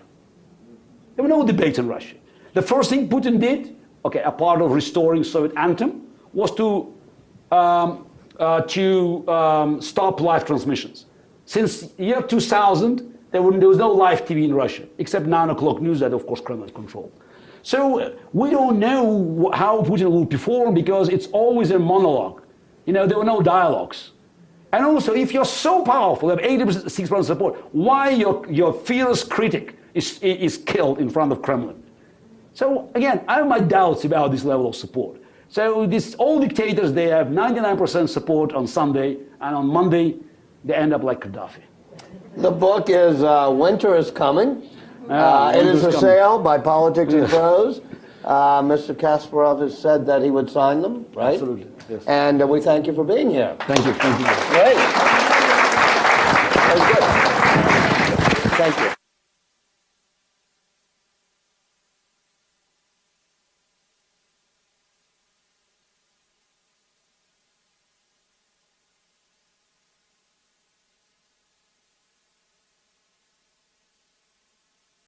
There were no debates in Russia. The first thing Putin did, a part of restoring Soviet anthem, was to stop live transmissions. Since year 2000, there was no live TV in Russia, except 9 o'clock news that, of course, Kremlin controlled. So we don't know how Putin will perform because it's always a monologue. There were no dialogues. And also, if you're so powerful, have 86% support, why your fierce critic is killed in front of Kremlin? So again, I have my doubts about this level of support. So all dictators, they have 99% support on Sunday, and on Monday, they end up like Gaddafi. The book is Winter is Coming. It is for sale by Politics and Prose. Mr. Kasparov has said that he would sign them, right? Absolutely, yes. And we thank you for being here. Thank you. Great. Very good. Thank you.